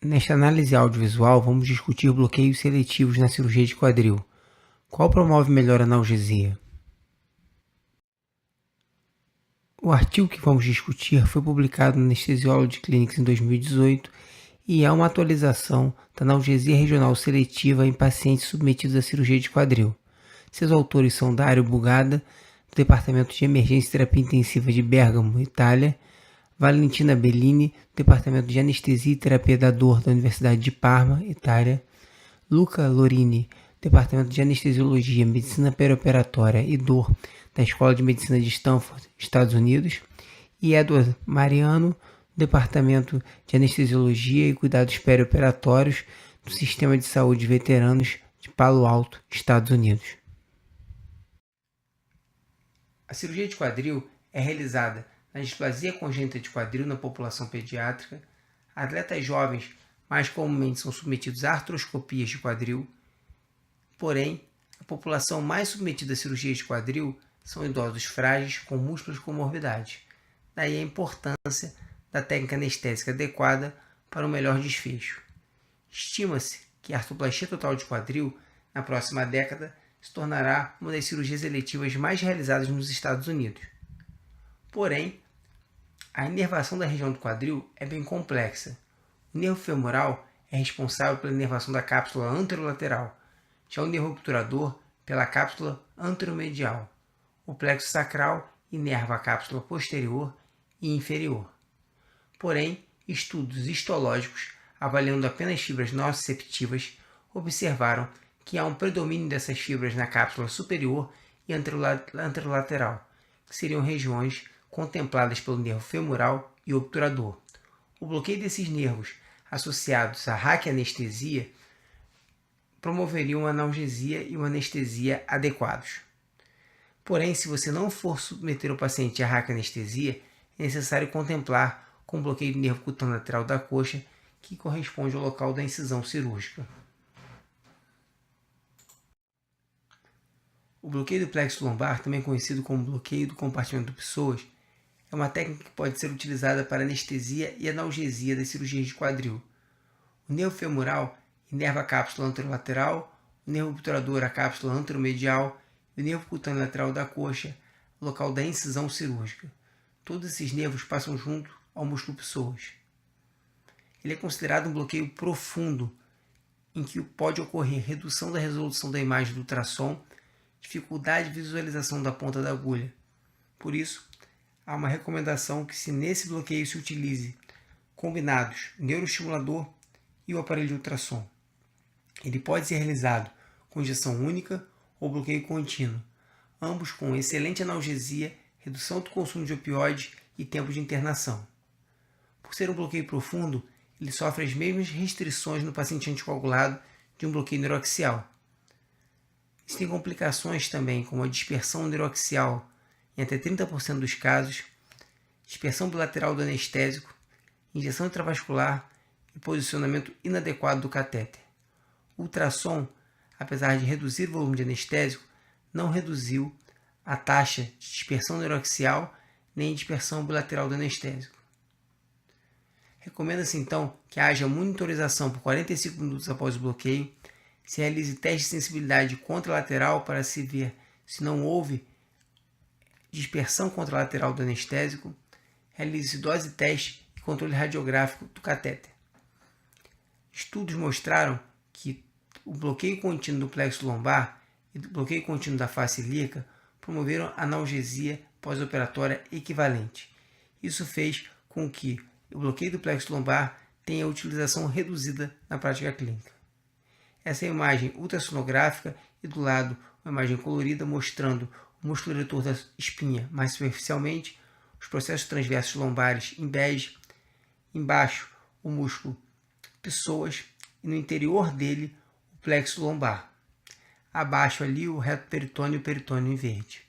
Nesta análise audiovisual, vamos discutir bloqueios seletivos na cirurgia de quadril. Qual promove melhor analgesia? O artigo que vamos discutir foi publicado no Anesthesiology Clinics em 2018 e é uma atualização da analgesia regional seletiva em pacientes submetidos à cirurgia de quadril. Seus autores são Dario Bugada, do Departamento de Emergência e Terapia Intensiva de Bergamo, Itália, Valentina Bellini, do Departamento de Anestesia e Terapia da Dor da Universidade de Parma, Itália, Luca Lorini, Departamento de Anestesiologia, Medicina Perioperatória e Dor da Escola de Medicina de Stanford, Estados Unidos, e Edward Mariano, Departamento de Anestesiologia e Cuidados Perioperatórios do Sistema de Saúde de Veteranos de Palo Alto, Estados Unidos. A cirurgia de quadril é realizada na displasia congênita de quadril na população pediátrica. Atletas jovens mais comumente são submetidos a artroscopias de quadril. Porém, a população mais submetida a cirurgias de quadril são idosos frágeis com múltiplas comorbidades. Daí a importância da técnica anestésica adequada para um melhor desfecho. Estima-se que a artroplastia total de quadril, na próxima década, se tornará uma das cirurgias eletivas mais realizadas nos Estados Unidos. Porém, a inervação da região do quadril é bem complexa. O nervo femoral é responsável pela inervação da cápsula anterolateral, já o nervo obturador pela cápsula anteromedial. O plexo sacral inerva a cápsula posterior e inferior. Porém, estudos histológicos, avaliando apenas fibras nociceptivas, observaram que há um predomínio dessas fibras na cápsula superior e anterolateral, que seriam regiões contempladas pelo nervo femoral e obturador. O bloqueio desses nervos, associados à raquianestesia, promoveriam uma analgesia e uma anestesia adequados. Porém, se você não for submeter o paciente à raquianestesia, é necessário contemplar com bloqueio do nervo cutâneo lateral da coxa, que corresponde ao local da incisão cirúrgica. O bloqueio do plexo lombar, também conhecido como bloqueio do compartimento do psoas, é uma técnica que pode ser utilizada para anestesia e analgesia das cirurgias de quadril. O nervo femoral inerva a cápsula anterolateral, o nervo obturador a cápsula anteromedial e o nervo cutâneo lateral da coxa, local da incisão cirúrgica. Todos esses nervos passam junto ao músculo psoas. Ele é considerado um bloqueio profundo, em que pode ocorrer redução da resolução da imagem do ultrassom, dificuldade de visualização da ponta da agulha. Por isso, há uma recomendação que se nesse bloqueio se utilize combinados o neuroestimulador e o aparelho de ultrassom. Ele pode ser realizado com injeção única ou bloqueio contínuo, ambos com excelente analgesia, redução do consumo de opioides e tempo de internação. Por ser um bloqueio profundo, ele sofre as mesmas restrições no paciente anticoagulado de um bloqueio neuroaxial. Existem complicações também, como a dispersão neuroaxial em até 30% dos casos, dispersão bilateral do anestésico, injeção intravascular e posicionamento inadequado do catéter. O ultrassom, apesar de reduzir o volume de anestésico, não reduziu a taxa de dispersão neuroaxial nem dispersão bilateral do anestésico. Recomenda-se então que haja monitorização por 45 minutos após o bloqueio, se realize teste de sensibilidade contralateral para se ver se não houve dispersão contralateral do anestésico, realize dose teste e controle radiográfico do catéter. Estudos mostraram que o bloqueio contínuo do plexo lombar e do bloqueio contínuo da face ilíaca promoveram analgesia pós-operatória equivalente. Isso fez com que o bloqueio do plexo lombar tenha utilização reduzida na prática clínica. Essa é a imagem ultrassonográfica e do lado uma imagem colorida mostrando o músculo eretor da espinha mais superficialmente, os processos transversos lombares em bege, embaixo o músculo psoas e no interior dele o plexo lombar. Abaixo ali o reto peritônio e o peritônio em verde.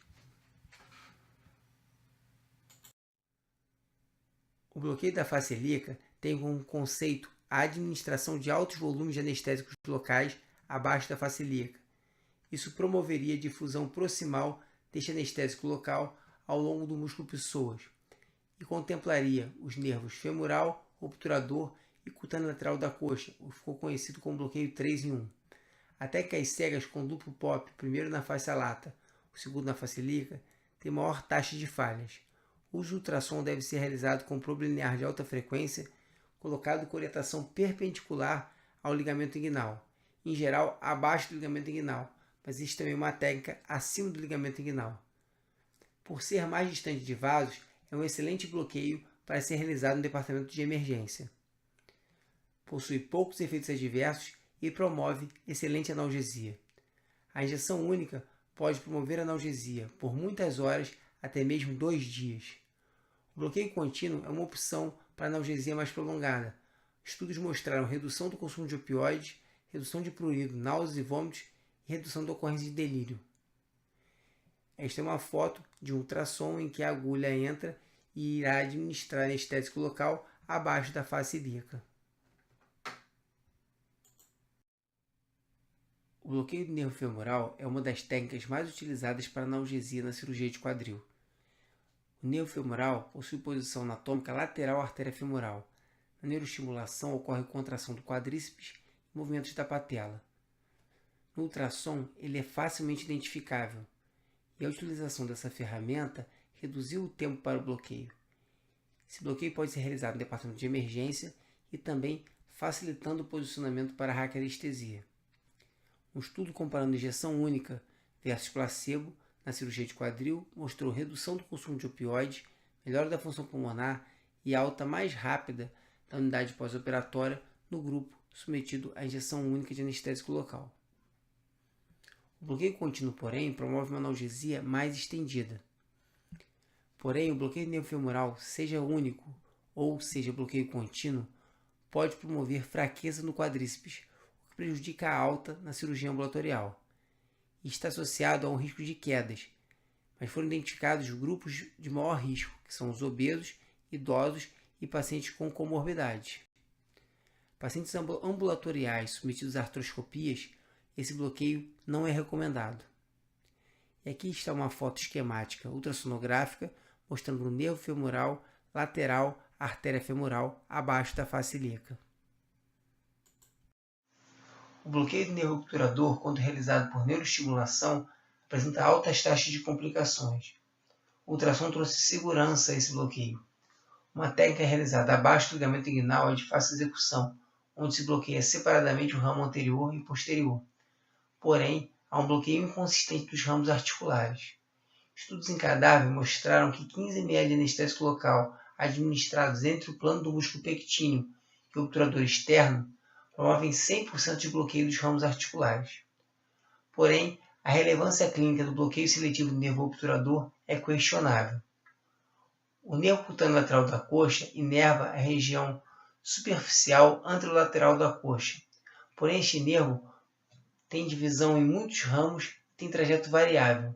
O bloqueio da face ilíaca tem como conceito a administração de altos volumes de anestésicos locais abaixo da face ilíaca. Isso promoveria a difusão proximal deste anestésico local ao longo do músculo psoas e contemplaria os nervos femoral, obturador e cutânea lateral da coxa, o que ficou conhecido como bloqueio 3 em 1. A técnicas cegas com duplo POP, primeiro na face lata, o segundo na face ilíaca, tem maior taxa de falhas. O uso do ultrassom deve ser realizado com probe linear de alta frequência, colocado com orientação perpendicular ao ligamento inguinal, em geral abaixo do ligamento inguinal, mas existe também uma técnica acima do ligamento inguinal. Por ser mais distante de vasos, é um excelente bloqueio para ser realizado no departamento de emergência. Possui poucos efeitos adversos e promove excelente analgesia. A injeção única pode promover analgesia por muitas horas, até mesmo 2 dias. O bloqueio contínuo é uma opção para analgesia mais prolongada. Estudos mostraram redução do consumo de opioides, redução de prurido, náuseas e vômitos e redução da ocorrência de delírio. Esta é uma foto de um ultrassom em que a agulha entra e irá administrar anestésico local abaixo da face ilíaca. O bloqueio do nervo femoral é uma das técnicas mais utilizadas para analgesia na cirurgia de quadril. O nervo femoral possui posição anatômica lateral à artéria femoral. Na neuroestimulação ocorre contração do quadríceps e movimentos da patela. No ultrassom, ele é facilmente identificável, e a utilização dessa ferramenta reduziu o tempo para o bloqueio. Esse bloqueio pode ser realizado no departamento de emergência e também facilitando o posicionamento para a raquianestesia. Um estudo comparando injeção única versus placebo na cirurgia de quadril mostrou redução do consumo de opioides, melhora da função pulmonar e alta mais rápida da unidade pós-operatória no grupo submetido à injeção única de anestésico local. O bloqueio contínuo, porém, promove uma analgesia mais estendida. Porém, o bloqueio nervo-femoral, seja único ou seja bloqueio contínuo, pode promover fraqueza no quadríceps, o que prejudica a alta na cirurgia ambulatorial, e está associado a um risco de quedas, mas foram identificados grupos de maior risco, que são os obesos, idosos e pacientes com comorbidades. Pacientes ambulatoriais submetidos a artroscopias, esse bloqueio não é recomendado. E aqui está uma foto esquemática ultrassonográfica mostrando o nervo femoral lateral à artéria femoral abaixo da face ilíaca. O bloqueio do nervo obturador, quando realizado por neuroestimulação, apresenta altas taxas de complicações. O ultrassom trouxe segurança a esse bloqueio. Uma técnica realizada abaixo do ligamento inguinal é de fácil execução, onde se bloqueia separadamente o ramo anterior e posterior. Porém, há um bloqueio inconsistente dos ramos articulares. Estudos em cadáver mostraram que 15 ml de anestésico local administrados entre o plano do músculo pectíneo e o obturador externo promovem 100% de bloqueio dos ramos articulares. Porém, a relevância clínica do bloqueio seletivo do nervo obturador é questionável. O nervo cutâneo lateral da coxa inerva a região superficial anterolateral da coxa. Porém, este nervo tem divisão em muitos ramos e tem trajeto variável.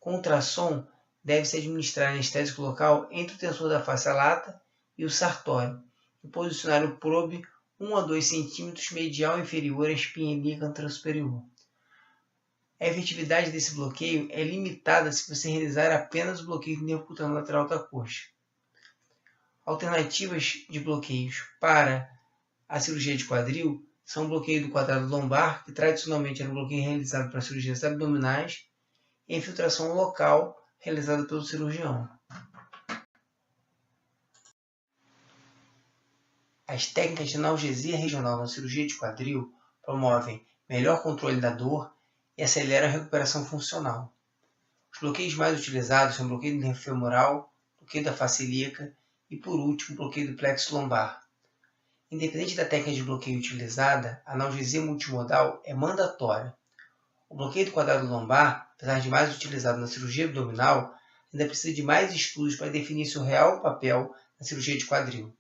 Com ultrassom, deve-se administrar anestésico local entre o tensor da face lata e o sartório e posicionar o probe 1 a 2 cm medial inferior à espinha ilíaca anterosuperior. A efetividade desse bloqueio é limitada se você realizar apenas o bloqueio do nervo cutâneo lateral da coxa. Alternativas de bloqueios para a cirurgia de quadril são o bloqueio do quadrado lombar, que tradicionalmente era um bloqueio realizado para cirurgias abdominais, e a infiltração local, realizada pelo cirurgião. As técnicas de analgesia regional na cirurgia de quadril promovem melhor controle da dor e aceleram a recuperação funcional. Os bloqueios mais utilizados são o bloqueio do nervo femoral, bloqueio da face ilíaca e, por último, o bloqueio do plexo lombar. Independente da técnica de bloqueio utilizada, a analgesia multimodal é mandatória. O bloqueio do quadrado lombar, apesar de mais utilizado na cirurgia abdominal, ainda precisa de mais estudos para definir seu real papel na cirurgia de quadril.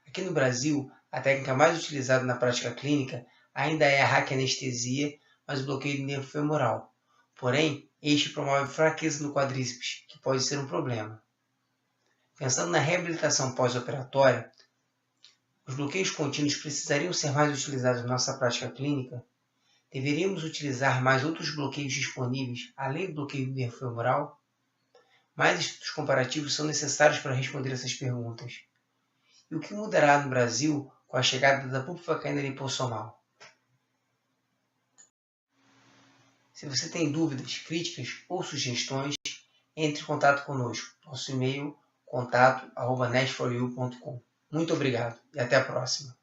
Aqui no Brasil, a técnica mais utilizada na prática clínica ainda é a raquianestesia, mas o bloqueio do nervo femoral. Porém, este promove fraqueza no quadríceps, que pode ser um problema. Pensando na reabilitação pós-operatória, os bloqueios contínuos precisariam ser mais utilizados na nossa prática clínica? Deveríamos utilizar mais outros bloqueios disponíveis, além do bloqueio do nervo femoral? Mais estudos comparativos são necessários para responder essas perguntas. E o que mudará no Brasil com a chegada da bupivacaína liposomal. Se você tem dúvidas, críticas ou sugestões, entre em contato conosco. Nosso e-mail contato@nest4u.com. Muito obrigado e até a próxima.